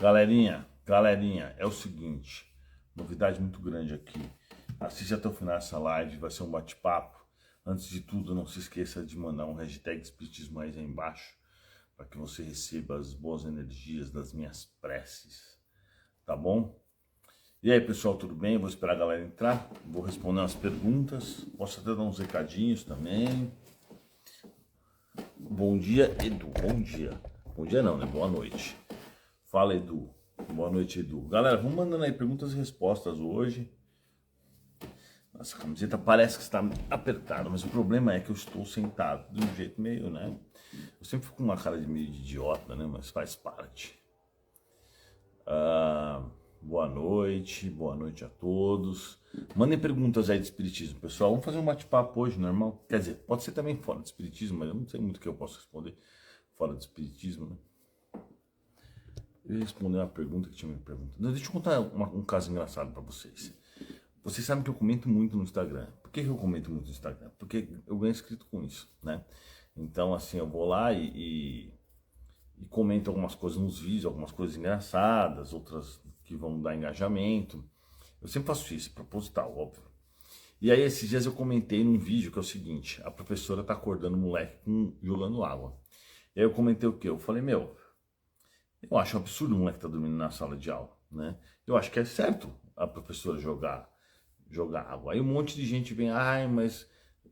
Galerinha, é o seguinte, novidade muito grande aqui. Assiste até o final dessa live, vai ser um bate-papo. Antes de tudo, não se esqueça de mandar um hashtag Espiritismo aí embaixo, para que você receba as boas energias das minhas preces, tá bom? E aí, pessoal, tudo bem? Vou esperar a galera entrar, vou responder umas perguntas, posso até dar uns recadinhos também. Bom dia, Edu, bom dia. Bom dia não, né? Boa noite. Fala, Edu. Boa noite, Edu. Galera, vamos mandando aí perguntas e respostas hoje. Nossa, a camiseta parece que está apertada, mas o problema é que eu estou sentado de um jeito meio, né? Eu sempre fico com uma cara de meio de idiota, né? Mas faz parte. Boa noite a todos. Mandem perguntas aí de espiritismo, pessoal. Vamos fazer um bate-papo hoje, normal? Quer dizer, pode ser também fora de espiritismo, mas eu não sei muito o que eu posso responder fora de espiritismo, né? Eu ia responder uma pergunta que tinha me perguntado. Deixa eu contar um caso engraçado para vocês. Vocês sabem que eu comento muito no Instagram. Por que eu comento muito no Instagram? Porque eu ganho inscrito com isso, né? Então, assim, eu vou lá e comento algumas coisas nos vídeos, algumas coisas engraçadas, outras que vão dar engajamento. Eu sempre faço isso, proposital, óbvio. E aí, esses dias eu comentei num vídeo que é o seguinte: a professora tá acordando o moleque jogando água. E aí eu comentei o quê? Eu falei, eu acho um absurdo o moleque tá dormindo na sala de aula, né? Eu acho que é certo a professora jogar água. Aí um monte de gente vem, mas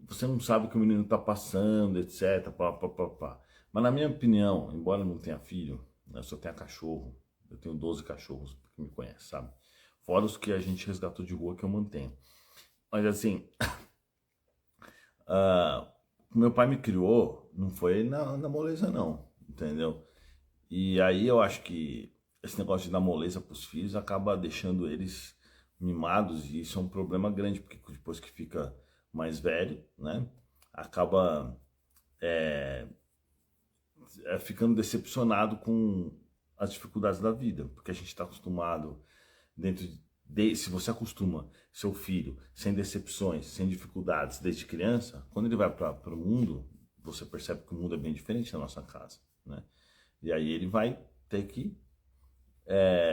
você não sabe o que o menino tá passando, etc. Pá. Mas na minha opinião, embora eu não tenha filho, né, eu só tenha cachorro, eu tenho 12 cachorros, que me conhece, sabe? Fora os que a gente resgatou de rua que eu mantenho. Mas assim, meu pai me criou, não foi na moleza não, entendeu? E aí eu acho que esse negócio de dar moleza pros filhos acaba deixando eles mimados, e isso é um problema grande, porque depois que fica mais velho, né, acaba ficando decepcionado com as dificuldades da vida, porque a gente está acostumado se você acostuma seu filho sem decepções, sem dificuldades desde criança, quando ele vai para o mundo, você percebe que o mundo é bem diferente da nossa casa, né? E aí ele vai ter que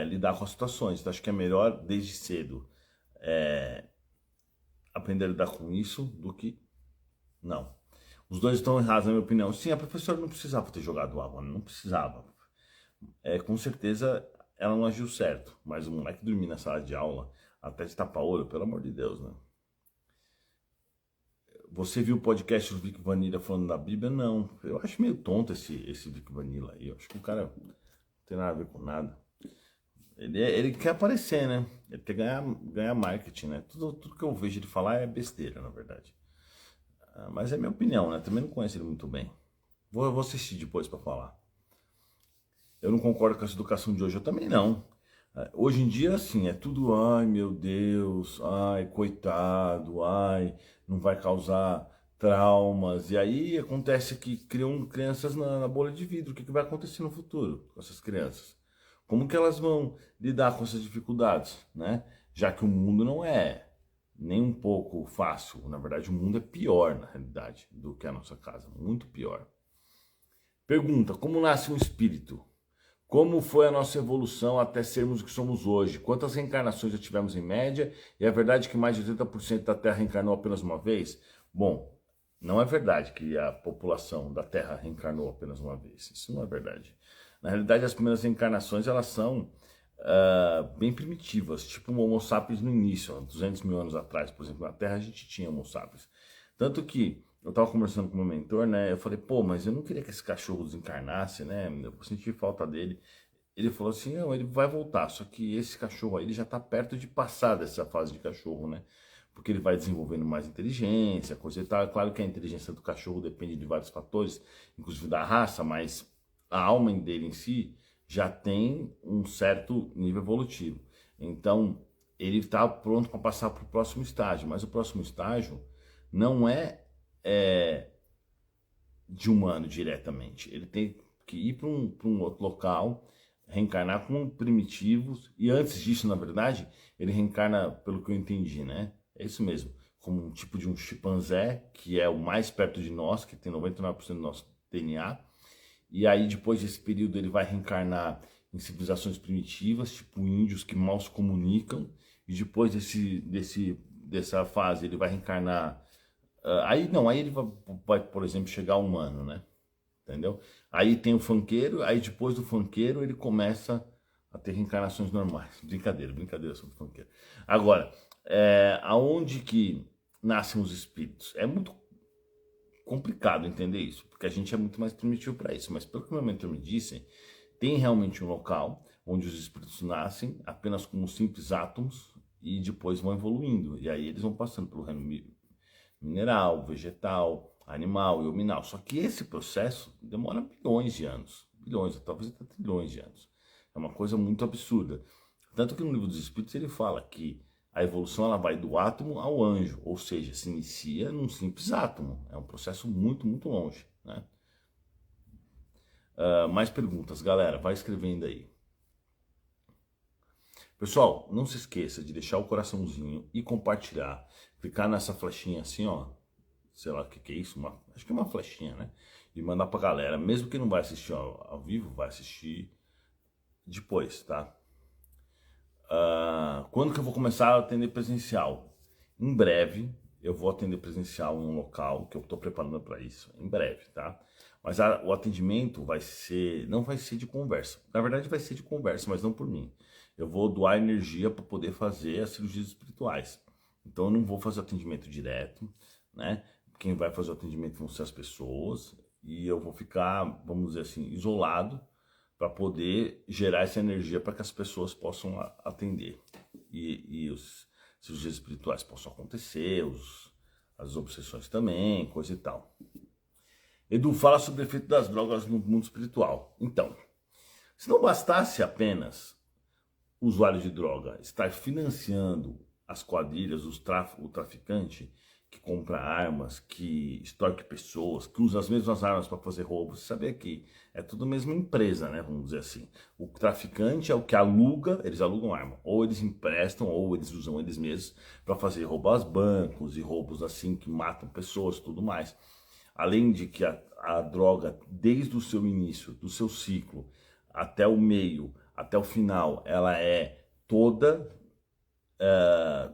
lidar com as situações. Então acho que é melhor desde cedo aprender a lidar com isso do que não. Os dois estão errados, na minha opinião. Sim, a professora não precisava ter jogado água, não precisava. Com certeza ela não agiu certo, mas o moleque dormir na sala de aula, até de tapa-olho, pelo amor de Deus, né? Você viu o podcast do Vic Vanilla falando da Bíblia? Não. Eu acho meio tonto esse Vic Vanilla aí. Eu acho que o cara não tem nada a ver com nada. Ele quer aparecer, né? Ele quer ganhar marketing, né? Tudo que eu vejo ele falar é besteira, na verdade. Mas é minha opinião, né? Também não conheço ele muito bem. Vou assistir depois para falar. Eu não concordo com essa educação de hoje, eu também não. Hoje em dia, assim, é tudo, ai meu Deus, ai coitado, ai, não vai causar traumas. E aí acontece que criam crianças na bolha de vidro. O que vai acontecer no futuro com essas crianças? Como que elas vão lidar com essas dificuldades, né? Já que o mundo não é nem um pouco fácil. Na verdade, o mundo é pior, na realidade, do que a nossa casa. Muito pior. Pergunta: como nasce um espírito? Como foi a nossa evolução até sermos o que somos hoje? Quantas reencarnações já tivemos em média? E é verdade que mais de 80% da Terra reencarnou apenas uma vez? Bom, não é verdade que a população da Terra reencarnou apenas uma vez. Isso não é verdade. Na realidade, as primeiras reencarnações elas são bem primitivas, tipo um Homo sapiens no início, 200 mil anos atrás, por exemplo, na Terra a gente tinha Homo sapiens. Tanto que eu estava conversando com o meu mentor, né? Eu falei, mas eu não queria que esse cachorro desencarnasse, né? Eu senti falta dele. Ele falou assim, não, ele vai voltar, só que esse cachorro aí, ele já está perto de passar dessa fase de cachorro, né? Porque ele vai desenvolvendo mais inteligência, coisa e tal. É claro que a inteligência do cachorro depende de vários fatores, inclusive da raça, mas a alma dele em si já tem um certo nível evolutivo. Então, ele está pronto para passar para o próximo estágio, mas o próximo estágio não é de humano diretamente. Ele tem que ir para um outro local, reencarnar com primitivos, e antes disso, na verdade, ele reencarna, pelo que eu entendi, né? É isso mesmo, como um tipo de um chimpanzé, que é o mais perto de nós, que tem 99% do nosso DNA, e aí depois desse período ele vai reencarnar em civilizações primitivas, tipo índios que mal se comunicam, e depois dessa fase ele vai reencarnar. Aí não, aí ele vai, por exemplo, chegar ao humano, né? Entendeu? Aí tem o funkeiro, aí depois do funkeiro ele começa a ter reencarnações normais. Brincadeira sobre o funkeiro. Agora, aonde que nascem os espíritos? É muito complicado entender isso, porque a gente é muito mais primitivo para isso, mas pelo que meu mentor me disse, tem realmente um local onde os espíritos nascem apenas como simples átomos e depois vão evoluindo, e aí eles vão passando pelo reino mineral, vegetal, animal e hominal. Só que esse processo demora bilhões de anos, bilhões, talvez até trilhões de anos. É uma coisa muito absurda. Tanto que no livro dos Espíritos ele fala que a evolução ela vai do átomo ao anjo, ou seja, se inicia num simples átomo. É um processo muito, muito longe, né? Mais perguntas, galera, vai escrevendo aí. Pessoal, não se esqueça de deixar o coraçãozinho e compartilhar. Clicar nessa flechinha assim, ó. Sei lá o que é isso, acho que é uma flechinha, né? E mandar pra galera. Mesmo que não vai assistir ao vivo, vai assistir depois, tá? Quando que eu vou começar a atender presencial? Em breve, eu vou atender presencial em um local que eu estou preparando para isso. Em breve, tá? Mas o atendimento não vai ser de conversa. Na verdade, vai ser de conversa, mas não por mim. Eu vou doar energia para poder fazer as cirurgias espirituais. Então, eu não vou fazer atendimento direto, né? Quem vai fazer o atendimento vão ser as pessoas. E eu vou ficar, vamos dizer assim, isolado para poder gerar essa energia para que as pessoas possam atender e os cirurgias espirituais possam acontecer, as obsessões também, coisa e tal. Edu, fala sobre o efeito das drogas no mundo espiritual. Então, se não bastasse apenas o usuário de droga estar financiando as quadrilhas, o traficante que compra armas, que extorque pessoas, que usa as mesmas armas para fazer roubos, você sabia que é tudo a mesma empresa, né? Vamos dizer assim. O traficante é o que aluga, eles alugam arma, ou eles emprestam, ou eles usam eles mesmos para fazer roubos bancos e roubos assim que matam pessoas, tudo mais. Além de que a droga, desde o seu início, do seu ciclo, até o meio, até o final, ela é toda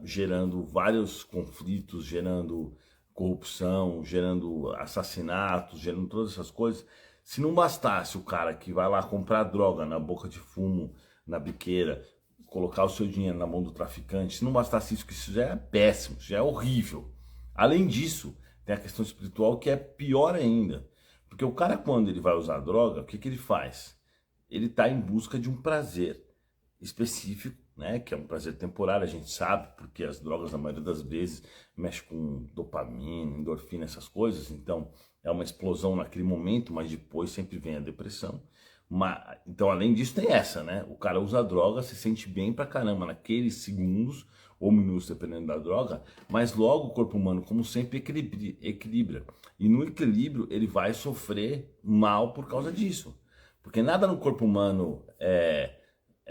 gerando vários conflitos, gerando corrupção, gerando assassinatos, gerando todas essas coisas. Se não bastasse o cara que vai lá comprar droga na boca de fumo, na biqueira, colocar o seu dinheiro na mão do traficante, se não bastasse isso, que isso já é péssimo, já é horrível. Além disso, tem a questão espiritual que é pior ainda. Porque o cara, quando ele vai usar droga, o que ele faz? Ele está em busca de um prazer específico, né, que é um prazer temporário, a gente sabe, porque as drogas, na maioria das vezes, mexem com dopamina, endorfina, essas coisas, então é uma explosão naquele momento, mas depois sempre vem a depressão. Então, além disso, tem essa, né, o cara usa a droga, se sente bem pra caramba naqueles segundos, ou minutos, dependendo da droga, mas logo o corpo humano, como sempre, equilibra. E no equilíbrio, ele vai sofrer mal por causa disso. Porque nada no corpo humano é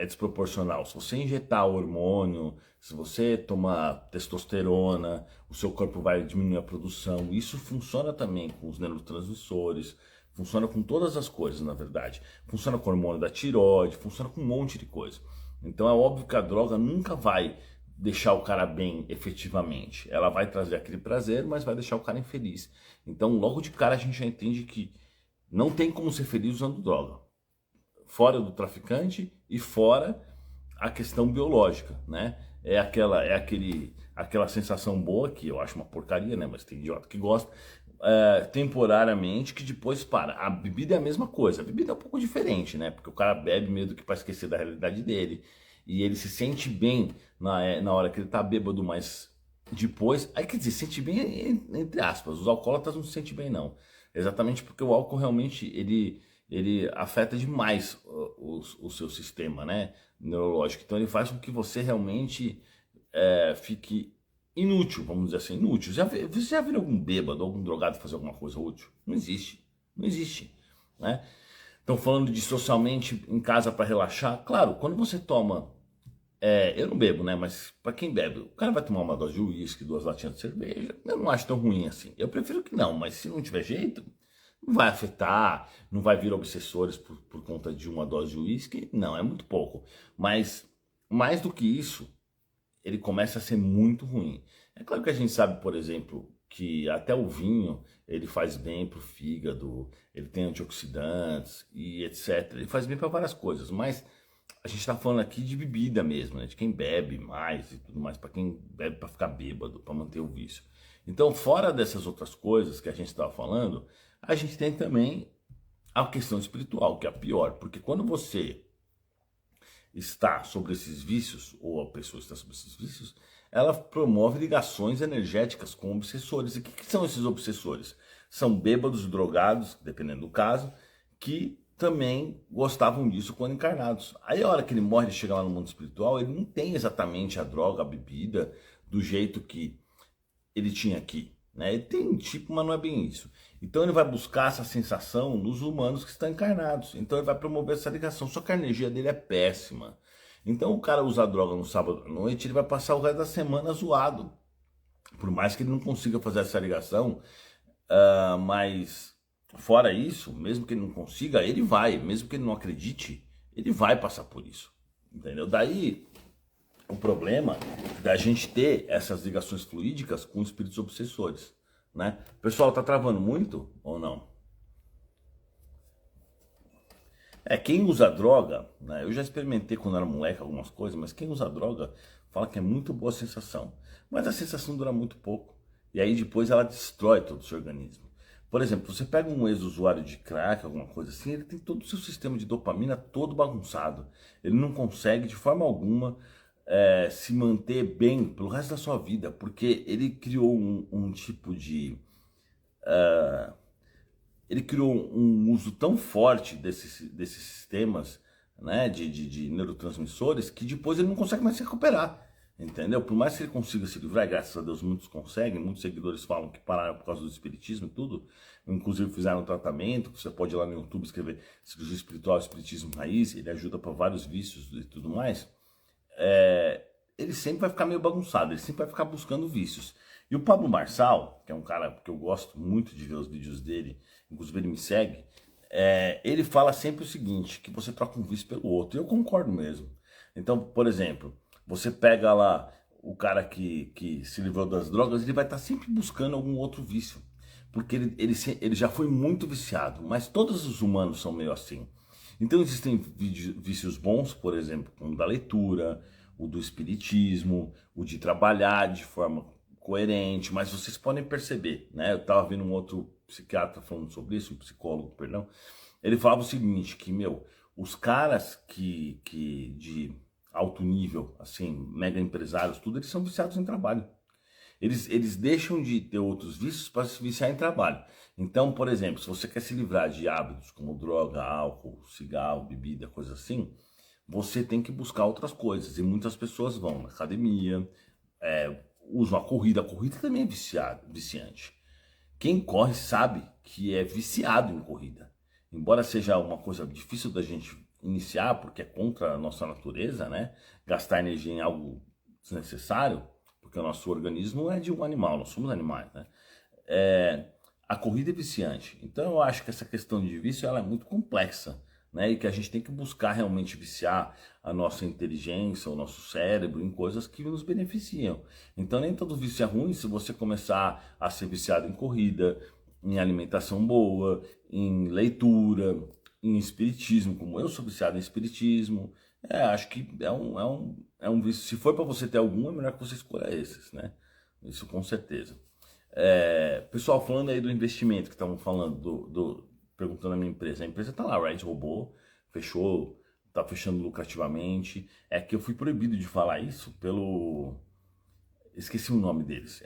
desproporcional. Se você injetar hormônio, se você tomar testosterona, o seu corpo vai diminuir a produção. Isso funciona também com os neurotransmissores, funciona com todas as coisas, na verdade. Funciona com o hormônio da tireoide, funciona com um monte de coisa. Então é óbvio que a droga nunca vai deixar o cara bem efetivamente. Ela vai trazer aquele prazer, mas vai deixar o cara infeliz. Então logo de cara a gente já entende que não tem como ser feliz usando droga. Fora do traficante e fora a questão biológica, né? Aquela sensação boa, que eu acho uma porcaria, né? Mas tem idiota que gosta, temporariamente, que depois para. A bebida é a mesma coisa, a bebida é um pouco diferente, né? Porque o cara bebe meio que para esquecer da realidade dele, e ele se sente bem na hora que ele tá bêbado, mas depois, aí quer dizer, sente bem entre aspas, os alcoólatras não se sentem bem não, exatamente porque o álcool realmente, ele afeta demais o seu sistema, né, neurológico. Então ele faz com que você realmente fique inútil, vamos dizer assim, inútil. Você já viu algum bêbado, algum drogado fazer alguma coisa útil? Não existe, não existe, né? Estão falando de socialmente em casa para relaxar. Claro, quando você toma, eu não bebo, né, mas para quem bebe, o cara vai tomar uma dose de uísque, 2 latinhas de cerveja, eu não acho tão ruim assim. Eu prefiro que não, mas se não tiver jeito, Não vai afetar, não vai vir obsessores por conta de uma dose de uísque, não, é muito pouco. Mas mais do que isso, ele começa a ser muito ruim. É claro que a gente sabe, por exemplo, que até o vinho ele faz bem para o fígado, ele tem antioxidantes e etc. Ele faz bem para várias coisas, mas a gente está falando aqui de bebida mesmo, né? De quem bebe mais e tudo mais, para quem bebe para ficar bêbado, para manter o vício. Então, fora dessas outras coisas que a gente estava falando, a gente tem também a questão espiritual, que é a pior, porque quando você está sobre esses vícios, ou a pessoa está sobre esses vícios, ela promove ligações energéticas com obsessores. E o que são esses obsessores? São bêbados, drogados, dependendo do caso, que também gostavam disso quando encarnados. Aí a hora que ele morre e chega lá no mundo espiritual, ele não tem exatamente a droga, a bebida, do jeito que ele tinha aqui. Né? Ele tem um tipo, mas não é bem isso. Então ele vai buscar essa sensação nos humanos que estão encarnados. Então ele vai promover essa ligação. Só que a energia dele é péssima. Então o cara usa droga no sábado à noite, ele vai passar o resto da semana zoado. Por mais que ele não consiga fazer essa ligação, mas fora isso, mesmo que ele não consiga, ele vai. Mesmo que ele não acredite, ele vai passar por isso. Entendeu? Daí o problema da gente ter essas ligações fluídicas com espíritos obsessores, né? O pessoal tá travando muito ou não? Quem usa droga, né? Eu já experimentei quando era moleque algumas coisas, mas quem usa droga fala que é muito boa a sensação. Mas a sensação dura muito pouco. E aí depois ela destrói todo o seu organismo. Por exemplo, você pega um ex-usuário de crack, alguma coisa assim, ele tem todo o seu sistema de dopamina todo bagunçado. Ele não consegue de forma alguma se manter bem pelo resto da sua vida, porque ele criou um tipo de... ele criou um uso tão forte desses sistemas, né, de neurotransmissores, que depois ele não consegue mais se recuperar, entendeu? Por mais que ele consiga se livrar, e graças a Deus muitos conseguem, muitos seguidores falam que pararam por causa do espiritismo e tudo, inclusive fizeram um tratamento, você pode ir lá no YouTube escrever cirurgia espiritual, espiritismo raiz, ele ajuda para vários vícios e tudo mais. Ele sempre vai ficar meio bagunçado, ele sempre vai ficar buscando vícios. E o Pablo Marçal, que é um cara que eu gosto muito de ver os vídeos dele, inclusive ele me segue, ele fala sempre o seguinte, que você troca um vício pelo outro. E eu concordo mesmo. Então, por exemplo, você pega lá o cara que se livrou das drogas, ele vai estar sempre buscando algum outro vício. Porque ele já foi muito viciado, mas todos os humanos são meio assim. Então existem vícios bons, por exemplo, como o da leitura, o do espiritismo, o de trabalhar de forma coerente, mas vocês podem perceber, né? Eu estava vendo um outro psiquiatra falando sobre isso, um psicólogo, perdão. Ele falava o seguinte, que, os caras que de alto nível, assim, mega empresários, tudo, eles são viciados em trabalho. Eles deixam de ter outros vícios para se viciar em trabalho. Então, por exemplo, se você quer se livrar de hábitos como droga, álcool, cigarro, bebida, coisa assim, você tem que buscar outras coisas. E muitas pessoas vão na academia, usam a corrida também é viciante. Quem corre sabe que é viciado em corrida. Embora seja uma coisa difícil da gente iniciar, porque é contra a nossa natureza, né? Gastar energia em algo desnecessário, porque o nosso organismo é de um animal, nós somos animais, né? A corrida é viciante. Então eu acho que essa questão de vício ela é muito complexa, né? E que a gente tem que buscar realmente viciar a nossa inteligência, o nosso cérebro em coisas que nos beneficiam. Então nem todo vício é ruim se você começar a ser viciado em corrida, em alimentação boa, em leitura, em espiritismo, como eu sou viciado em espiritismo. Acho que é um vício. Se for para você ter algum, é melhor que você escolha esses, né? Isso com certeza. Pessoal, falando aí do investimento que estavam falando, perguntando a minha empresa. A empresa tá lá, Red Robô, fechou, tá fechando lucrativamente. É que eu fui proibido de falar isso pelo... Esqueci o nome deles.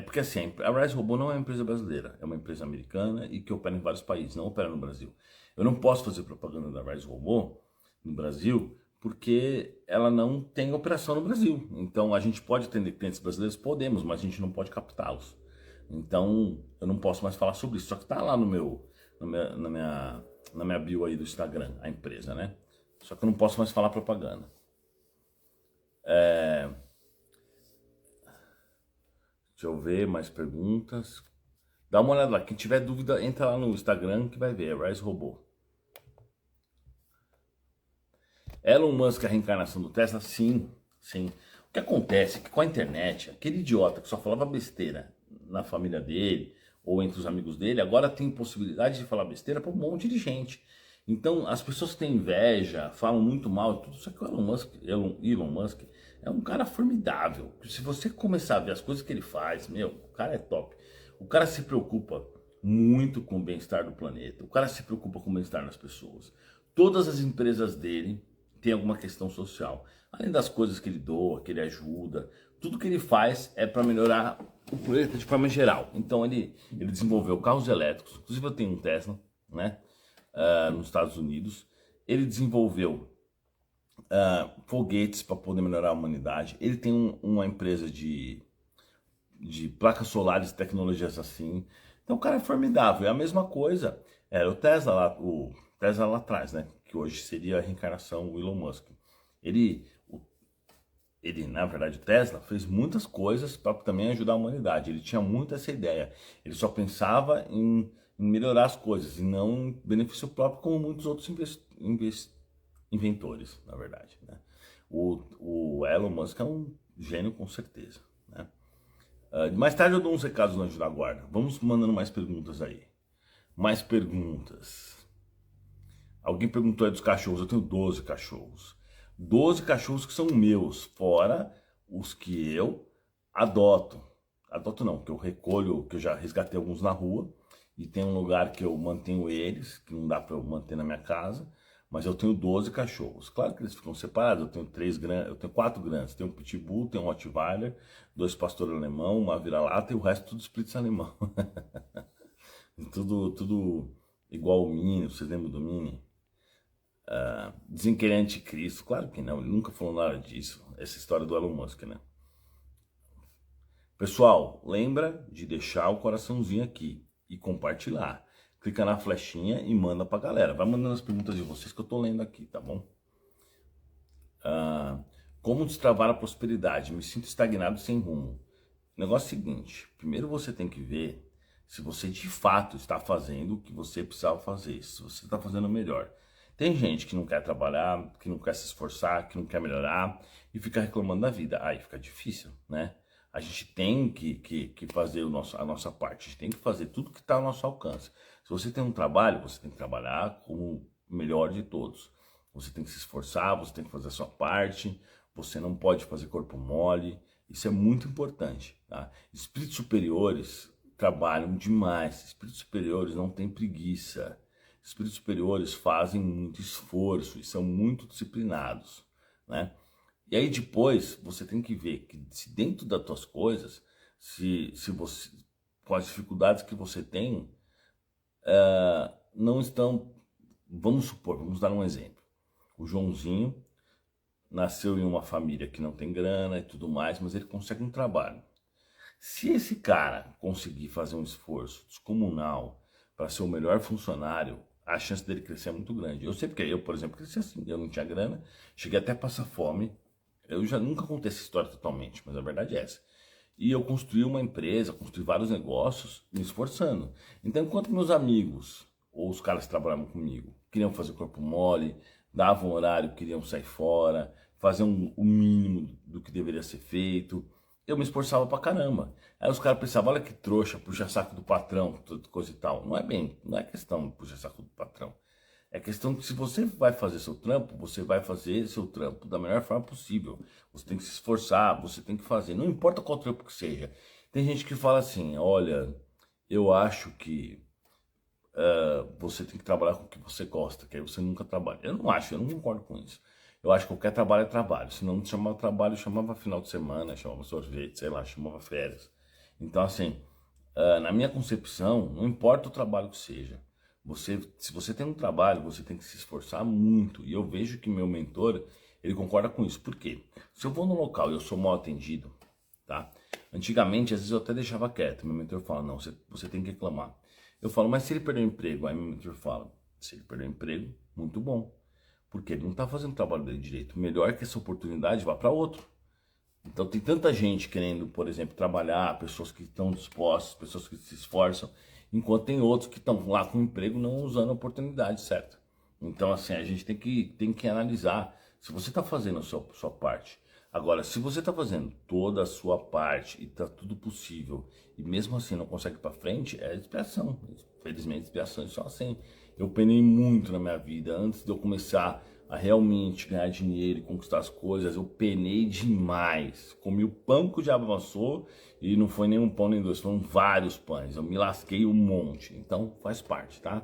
Porque assim, a Rise Robô não é uma empresa brasileira, é uma empresa americana e que opera em vários países, não opera no Brasil. Eu não posso fazer propaganda da Rise Robô no Brasil porque ela não tem operação no Brasil. Então a gente pode atender clientes brasileiros? Podemos, mas a gente não pode captá-los. Então eu não posso mais falar sobre isso. Só que tá lá na minha bio aí do Instagram, a empresa, né? Só que eu não posso mais falar propaganda. Deixa eu ver mais perguntas. Dá uma olhada lá. Quem tiver dúvida, entra lá no Instagram que vai ver. É Rise Robô. Elon Musk, a reencarnação do Tesla? Sim, sim. O que acontece é que com a internet, aquele idiota que só falava besteira na família dele ou entre os amigos dele, agora tem possibilidade de falar besteira para um monte de gente. Então, as pessoas que têm inveja, falam muito mal, tudo isso que o Elon Musk é um cara formidável. Se você começar a ver as coisas que ele faz, meu, o cara é top. O cara se preocupa muito com o bem-estar do planeta. O cara se preocupa com o bem-estar das pessoas. Todas as empresas dele têm alguma questão social. Além das coisas que ele doa, que ele ajuda, tudo que ele faz é para melhorar o planeta de forma geral. Então ele desenvolveu carros elétricos, inclusive eu tenho um Tesla, né, nos Estados Unidos. Ele desenvolveu foguetes para poder melhorar a humanidade. Ele tem uma empresa de placas solares, tecnologias assim. Então o cara é formidável. É a mesma coisa. Era o Tesla lá atrás, né? Que hoje seria a reencarnação do Elon Musk. Ele, na verdade, o Tesla fez muitas coisas para também ajudar a humanidade. Ele tinha muito essa ideia. Ele só pensava em melhorar as coisas e não em benefício próprio, como muitos outros inventores, na verdade, né? O Elon Musk é um gênio com certeza, né? Mais tarde eu dou uns recados no Anjo da Guarda. Vamos mandando mais perguntas aí. Mais perguntas. Alguém perguntou aí dos cachorros. Eu tenho 12 cachorros. 12 cachorros que são meus, fora os que eu adoto. Adoto não, que eu recolho, que eu já resgatei alguns na rua. E tem um lugar que eu mantenho eles, que não dá para eu manter na minha casa. Mas eu tenho 12 cachorros. Claro que eles ficam separados. Eu tenho 4 grandes. Tenho um Pitbull, tenho um Rottweiler, 2 pastor alemão, uma vira-lata e o resto tudo Spitz alemão. tudo igual o Mini. Vocês lembram do Mini? Dizem que ele é anticristo. Claro que não. Ele nunca falou nada disso. Essa história do Elon Musk, né? Pessoal, lembra de deixar o coraçãozinho aqui e compartilhar. Clica na flechinha e manda pra galera. Vai mandando as perguntas de vocês que eu tô lendo aqui, tá bom? Como destravar a prosperidade? Me sinto estagnado sem rumo. O negócio é o seguinte. Primeiro você tem que ver se você de fato está fazendo o que você precisava fazer. Se você está fazendo melhor. Tem gente que não quer trabalhar, que não quer se esforçar, que não quer melhorar e fica reclamando da vida. Aí fica difícil, né? A gente tem que fazer a nossa parte. A gente tem que fazer tudo que está ao nosso alcance. Se você tem um trabalho, você tem que trabalhar como o melhor de todos. Você tem que se esforçar, você tem que fazer a sua parte. Você não pode fazer corpo mole. Isso é muito importante, tá? Espíritos superiores trabalham demais. Espíritos superiores não têm preguiça. Espíritos superiores fazem muito esforço e são muito disciplinados, né? E aí depois você tem que ver que se dentro das tuas coisas, se você, com as dificuldades que você tem, não estão, vamos supor, vamos dar um exemplo. O Joãozinho nasceu em uma família que não tem grana e tudo mais, mas ele consegue um trabalho. Se esse cara conseguir fazer um esforço descomunal para ser o melhor funcionário, a chance dele crescer é muito grande. Eu sei porque eu, por exemplo, cresci assim, eu não tinha grana, cheguei até a passar fome. Eu já nunca contei essa história totalmente, mas a verdade é essa. E eu construí uma empresa, construí vários negócios, me esforçando. Então, enquanto meus amigos, ou os caras que trabalhavam comigo, queriam fazer corpo mole, davam horário, queriam sair fora, fazer o mínimo do que deveria ser feito, eu me esforçava pra caramba. Aí os caras pensavam, olha que trouxa, puxa saco do patrão, coisa e tal. Não é questão de puxar saco do patrão. É questão que se você vai fazer seu trampo, você vai fazer seu trampo da melhor forma possível. Você tem que se esforçar, você tem que fazer. Não importa qual trampo que seja. Tem gente que fala assim, olha, eu acho que você tem que trabalhar com o que você gosta, que aí você nunca trabalha. Eu não acho, eu não concordo com isso. Eu acho que qualquer trabalho é trabalho. Se não chamava trabalho, chamava final de semana, chamava sorvete, sei lá, chamava férias. Então, assim, na minha concepção, não importa o trabalho que seja. Se você tem um trabalho, você tem que se esforçar muito. E eu vejo que meu mentor, ele concorda com isso. Por quê? Se eu vou num local e eu sou mal atendido, tá? Antigamente, às vezes eu até deixava quieto. Meu mentor fala, não, você tem que reclamar. Eu falo, mas se ele perder o emprego? Aí meu mentor fala, se ele perder o emprego, muito bom. Porque ele não está fazendo o trabalho dele direito. Melhor que essa oportunidade vá para outro. Então tem tanta gente querendo, por exemplo, trabalhar, pessoas que estão dispostas, pessoas que se esforçam, enquanto tem outros que estão lá com emprego não usando a oportunidade certa. Então assim, a gente tem que analisar se você está fazendo a sua parte. Agora, se você está fazendo toda a sua parte e está tudo possível e mesmo assim não consegue ir para frente, é expiação. Infelizmente, expiações são assim. Eu penei muito na minha vida antes de eu começar a realmente ganhar dinheiro e conquistar as coisas. Eu penei demais. Comi o pão que o diabo amassou e não foi nem um pão nem dois, foram vários pães. Eu me lasquei um monte. Então faz parte, tá?